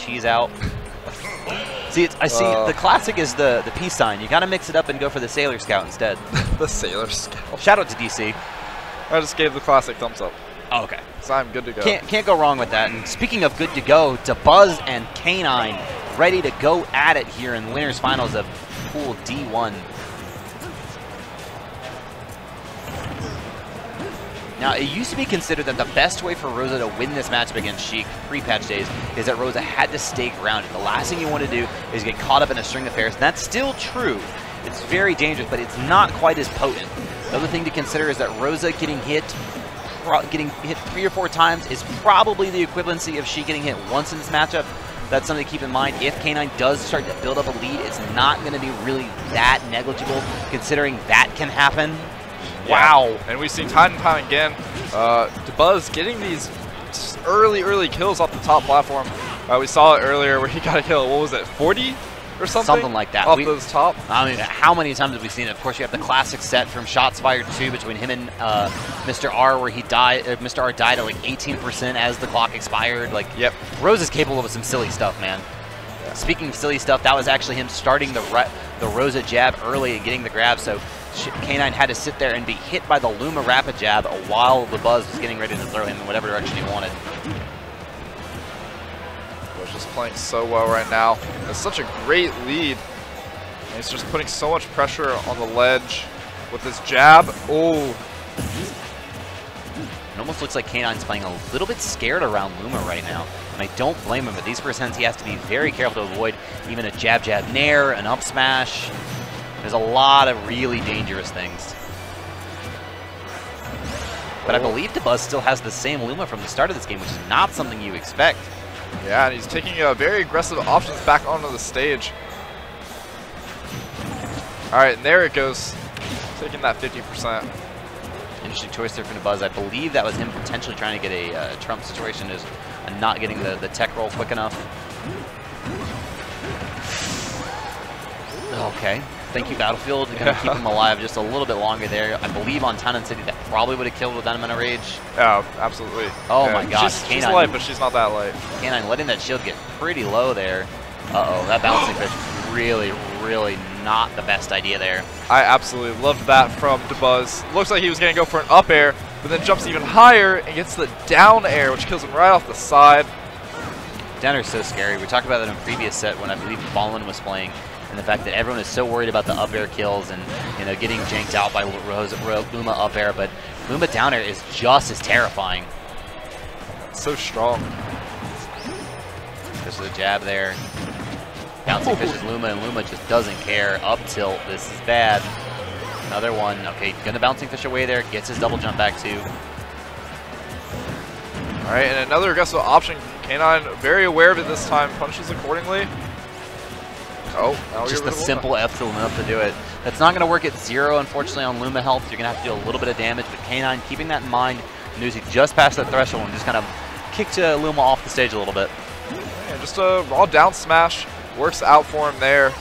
cheese out. See, I see the classic is the peace sign. You gotta mix it up and go for the Sailor Scout instead. The Sailor Scout. Shout out to DC. I just gave the classic thumbs up. Oh, okay. So I'm good to go. Can't go wrong with that. And speaking of good to go, Dabuz and K9 ready to go at it here in winners finals of Pool D1. Now, it used to be considered that the best way for Rosa to win this matchup against Sheik pre-patch days is that Rosa had to stay grounded. The last thing you want to do is get caught up in a string of pairs. And that's still true. It's very dangerous, but it's not quite as potent. The other thing to consider is that Rosa getting hit 3 or 4 times is probably the equivalency of Sheik getting hit once in this matchup. That's something to keep in mind. If K9 does start to build up a lead, it's not going to be really that negligible, considering that can happen. Wow. And we see time and time again, Dabuz getting these early kills off the top platform. We saw it earlier where he got a kill, what was it, 40 or something? Something like that. Off those top. I mean, how many times have we seen it? Of course, you have the classic set from Shots Fired 2 between him and Mr. R, where he died. Mr. R died at like 18% as the clock expired. Like, yep. Rose is capable of some silly stuff, man. Yeah. Speaking of silly stuff, that was actually him starting the Rosa jab early and getting the grab, so K9 had to sit there and be hit by the Luma rapid jab while the Buzz was getting ready to throw him in whatever direction he wanted. He's just playing so well right now. It's such a great lead. And he's just putting so much pressure on the ledge with his jab. Oh. It almost looks like K9's playing a little bit scared around Luma right now. And I don't blame him, but these percents he has to be very careful to avoid even a jab nair, an up smash. There's a lot of really dangerous things. But I believe Dabuz still has the same Luma from the start of this game, which is not something you expect. Yeah, and he's taking very aggressive options back onto the stage. All right, and there it goes. Taking that 50%. Interesting choice there from Dabuz. I believe that was him potentially trying to get a Trump situation, is not getting the tech roll quick enough. Okay. Thank you, Battlefield. Going to keep him alive just a little bit longer there. I believe on Town and City that probably would have killed without him in a rage. Oh, absolutely. Oh my gosh. She's light, but she's not that light. K9 letting that shield get pretty low there. Uh-oh, that bouncing fish really not the best idea there. I absolutely loved that from Dabuz. Looks like he was going to go for an up air, but then jumps even higher and gets the down air, which kills him right off the side. Down air is so scary. We talked about that in a previous set when I believe Ballin was playing. And the fact that everyone is so worried about the up air kills and getting janked out by Luma up air, but Luma down air is just as terrifying. So strong. Just the jab there. Bouncing fishes Luma, and Luma just doesn't care. Up tilt, this is bad. Another one. Okay, gonna bouncing fish away there. Gets his double jump back too. All right, and another aggressive option. K9 very aware of it this time. Punches accordingly. Oh, just the simple F tilt enough to do it. That's not going to work at 0, unfortunately, on Luma health. You're going to have to do a little bit of damage, but K9 keeping that in mind, knows he just passed that threshold and just kind of kicked Luma off the stage a little bit. Yeah, just a raw down smash. Works out for him there.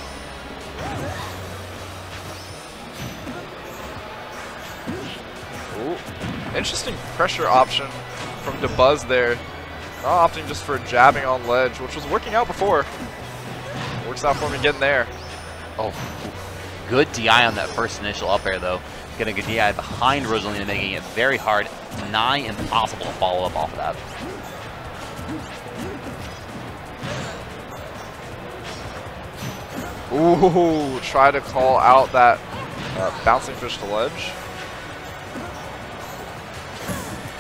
Ooh. Interesting pressure option from Dabuz there. Not opting just for jabbing on ledge, which was working out before. Works out for him again there. Oh, good DI on that first initial up air, though. Getting a DI behind Rosalina, making it very hard, nigh impossible to follow up off of that. Ooh, try to call out that bouncing fish to ledge.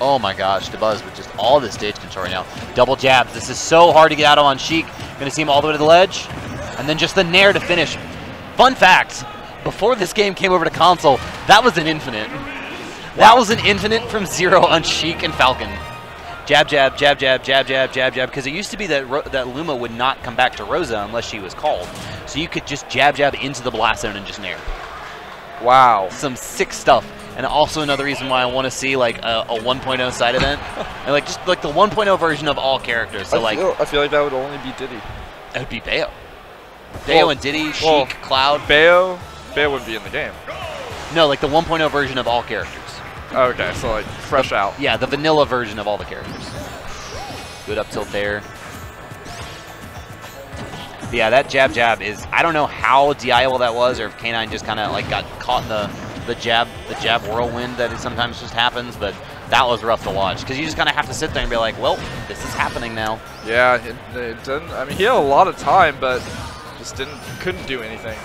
Oh my gosh, Dabuz with just all this stage control right now. Double jabs. This is so hard to get out of on Sheik. Gonna see him all the way to the ledge. And then just the nair to finish. Fun fact, before this game came over to console, that was an infinite. Wow. That was an infinite from 0 on Sheik and Falcon. Jab, jab, jab, jab, jab, jab, jab, jab. Because it used to be that that Luma would not come back to Rosa unless she was called. So you could just jab, jab into the blast zone and just nair. Wow. Some sick stuff. And also another reason why I want to see like a 1.0 side event. And like just like the 1.0 version of all characters. So I feel like that would only be Diddy. That would be Bayo. Bayo and Diddy, Sheik, Cloud. Bayo wouldn't be in the game. No, like the 1.0 version of all characters. Okay, so like fresh out. Yeah, the vanilla version of all the characters. Good up tilt there. Yeah, that jab is, I don't know how DIable that was, or if K9 just kind of like got caught in the jab whirlwind that it sometimes just happens, but that was rough to watch because you just kind of have to sit there and be like, well, this is happening now. Yeah, it didn't. I mean, he had a lot of time, but just couldn't do anything.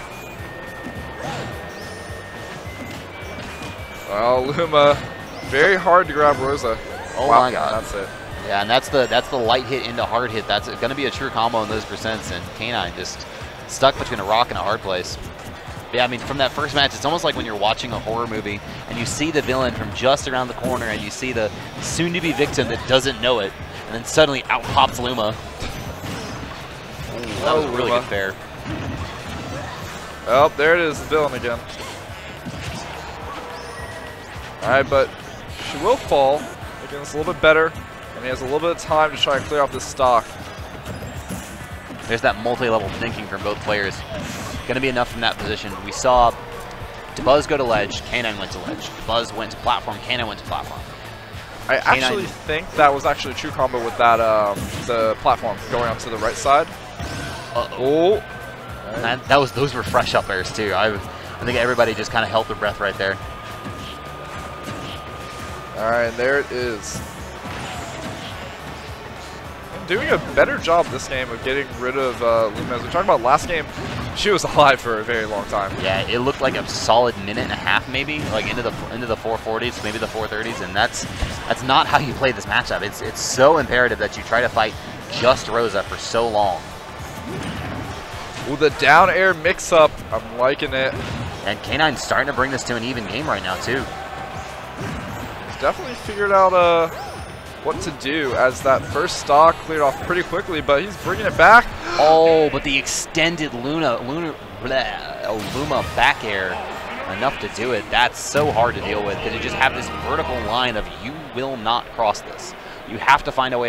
Well, Luma, very hard to grab Rosa. Oh wow, my God, that's it. Yeah, and that's the light hit into hard hit. That's going to be a true combo in those percents, and K9 just stuck between a rock and a hard place. But yeah, I mean, from that first match, it's almost like when you're watching a horror movie and you see the villain from just around the corner and you see the soon-to-be victim that doesn't know it, and then suddenly out pops Luma. Ooh, that was a really good fair. Oh, there it is, the villain again. Alright, but she will fall. Again, it's a little bit better. And he has a little bit of time to try and clear off this stock. There's that multi-level thinking from both players. Going to be enough from that position. We saw Dabuz go to ledge, K9 went to ledge. Dabuz went to platform, K9 went to platform. I actually think that was actually a true combo with that the platform going onto the right side. Uh-oh. And those were fresh up airs too. I think everybody just kind of held their breath right there. All right, there it is. Doing a better job this game of getting rid of Luma. As we talked about last game, she was alive for a very long time. Yeah, it looked like a solid minute and a half, maybe, like into the 440s, maybe the 430s, and that's not how you play this matchup. It's so imperative that you try to fight just Rosa for so long. Ooh, the down air mix-up, I'm liking it. And K9's starting to bring this to an even game right now too. He's definitely figured out what to do, as that first stock cleared off pretty quickly, but he's bringing it back. Oh, but the extended Luma back air, enough to do it. That's so hard to deal with because you just have this vertical line of you will not cross this. You have to find a way around.